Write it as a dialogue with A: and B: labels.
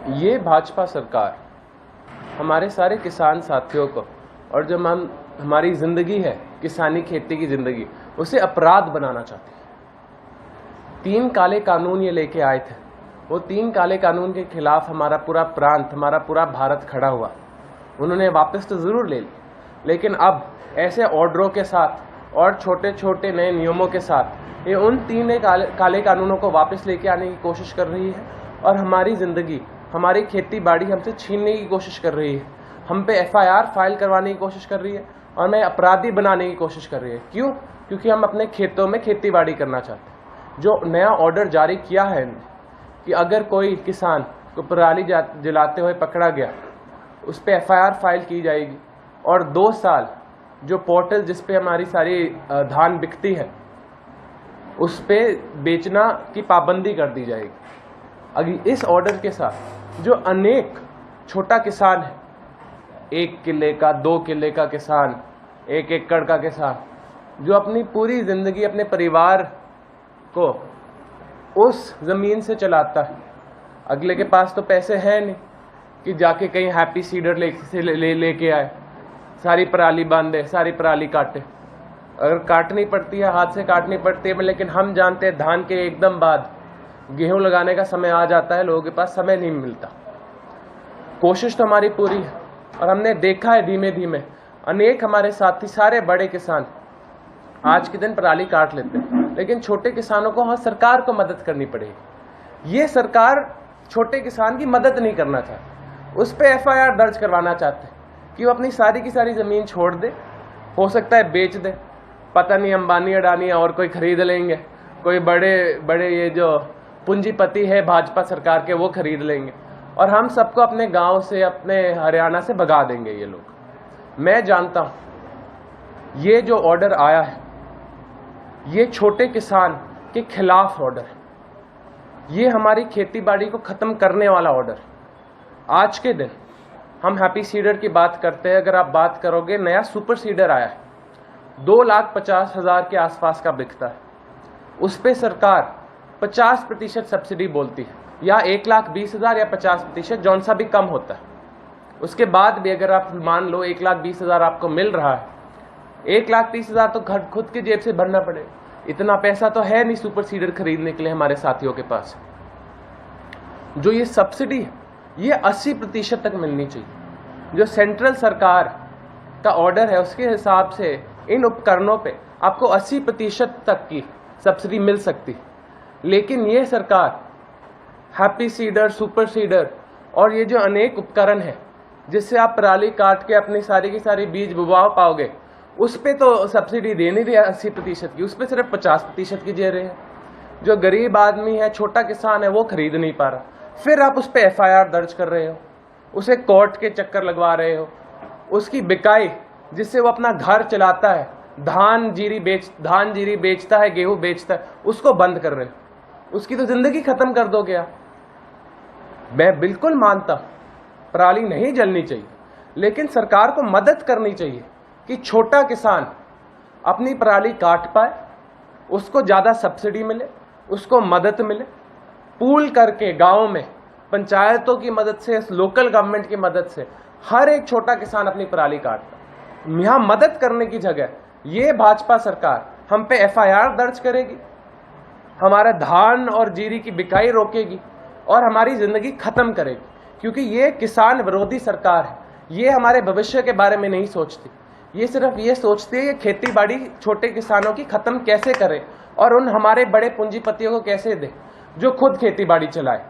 A: ये भाजपा सरकार हमारे सारे किसान साथियों को और जो हमारी ज़िंदगी है किसानी खेती की ज़िंदगी उसे अपराध बनाना चाहती है। 3 काले कानून ये लेके आए थे। वो 3 काले कानून के खिलाफ हमारा पूरा प्रांत, हमारा पूरा भारत खड़ा हुआ। उन्होंने वापस तो ज़रूर ले ली, लेकिन अब ऐसे ऑर्डरों के साथ और छोटे छोटे नए नियमों के साथ ये उन 3 काले कानूनों को वापस लेके आने की कोशिश कर रही है और हमारी ज़िंदगी, हमारी खेती बाड़ी हमसे छीनने की कोशिश कर रही है। हम पे FIR फाइल करवाने की कोशिश कर रही है और हमें अपराधी बनाने की कोशिश कर रही है। क्यों? क्योंकि हम अपने खेतों में खेती बाड़ी करना चाहते हैं। जो नया ऑर्डर जारी किया है कि अगर कोई किसान को पराली जलाते हुए पकड़ा गया, उस पर FIR फाइल की जाएगी और 2 साल जो पोर्टल जिस पे हमारी सारी धान बिकती है उस पे बेचना की पाबंदी कर दी जाएगी। अगर इस ऑर्डर के साथ जो अनेक छोटा किसान है, 1 किले का, 2 किले का किसान, 1 एकड़ का किसान, जो अपनी पूरी ज़िंदगी अपने परिवार को उस ज़मीन से चलाता है, अगले के पास तो पैसे हैं नहीं कि जाके कहीं हैप्पी सीडर लेके आए, सारी पराली बांधे, सारी पराली काटे। अगर काटनी पड़ती है, हाथ से काटनी पड़ती है, लेकिन हम जानते हैं धान के एकदम बाद गेहूं लगाने का समय आ जाता है, लोगों के पास समय नहीं मिलता। कोशिश तो हमारी पूरी है और हमने देखा है धीमे धीमे अनेक हमारे साथी, सारे बड़े किसान आज के दिन पराली काट लेते हैं, लेकिन छोटे किसानों को हाँ सरकार को मदद करनी पड़ेगी। ये सरकार छोटे किसान की मदद नहीं करना चाहती, उस पर FIR दर्ज करवाना चाहते हैं कि वो अपनी सारी की सारी ज़मीन छोड़ दे, हो सकता है बेच दे, पता नहीं अंबानी अडानी और कोई खरीद लेंगे, कोई बड़े बड़े ये जो पूंजीपति है भाजपा सरकार के वो खरीद लेंगे और हम सबको अपने गांव से, अपने हरियाणा से भगा देंगे ये लोग। मैं जानता हूं ये जो ऑर्डर आया है ये छोटे किसान के खिलाफ ऑर्डर है। ये हमारी खेती बाड़ी को ख़त्म करने वाला ऑर्डर है। आज के दिन हम हैप्पी सीडर की बात करते हैं, अगर आप बात करोगे, नया सुपर सीडर आया है, 2,50,000 के आसपास का बिकता है। उस पर सरकार 50% सब्सिडी बोलती है, या 1,20,000 या 50%, जौन सा भी कम होता है। उसके बाद भी अगर आप मान लो 1,20,000 आपको मिल रहा है, 1,30,000 तो घर खुद की जेब से भरना पड़ेगा। इतना पैसा तो है नहीं सुपर सीडर खरीदने के लिए हमारे साथियों के पास। जो ये सब्सिडी है ये 80% तक मिलनी चाहिए। जो सेंट्रल सरकार का ऑर्डर है उसके हिसाब से इन उपकरणों पे आपको 80% तक की सब्सिडी मिल सकती है, लेकिन ये सरकार हैप्पी सीडर, सुपर सीडर और ये जो अनेक उपकरण है जिससे आप पराली काट के अपनी सारी की सारी बीज बुवा पाओगे, उस पे तो सब्सिडी दे नहीं रही 80% की, उस पे सिर्फ 50% की दे रहे हैं। जो गरीब आदमी है, छोटा किसान है, वो खरीद नहीं पा रहा, फिर आप उस पे FIR दर्ज कर रहे हो, उसे कोर्ट के चक्कर लगवा रहे हो, उसकी बिकाई जिससे वो अपना घर चलाता है, धान जीरी बेचता है, गेहूं बेचता है, उसको बंद कर रहे हो। उसकी तो जिंदगी खत्म कर दोगे आप। मैं बिल्कुल मानता हूं पराली नहीं जलनी चाहिए, लेकिन सरकार को मदद करनी चाहिए कि छोटा किसान अपनी पराली काट पाए, उसको ज़्यादा सब्सिडी मिले, उसको मदद मिले। पूल करके गाँव में पंचायतों की मदद से, लोकल गवर्नमेंट की मदद से हर एक छोटा किसान अपनी पराली काट पाए। यहाँ मदद करने की जगह ये भाजपा सरकार हम पे FIR दर्ज करेगी, हमारा धान और जीरी की बिकाई रोकेगी और हमारी ज़िंदगी ख़त्म करेगी, क्योंकि ये किसान विरोधी सरकार है। ये हमारे भविष्य के बारे में नहीं सोचती, ये सिर्फ ये सोचती है कि खेती बाड़ी छोटे किसानों की ख़त्म कैसे करें और उन हमारे बड़े पूंजीपतियों को कैसे दें जो खुद खेती बाड़ी चलाए।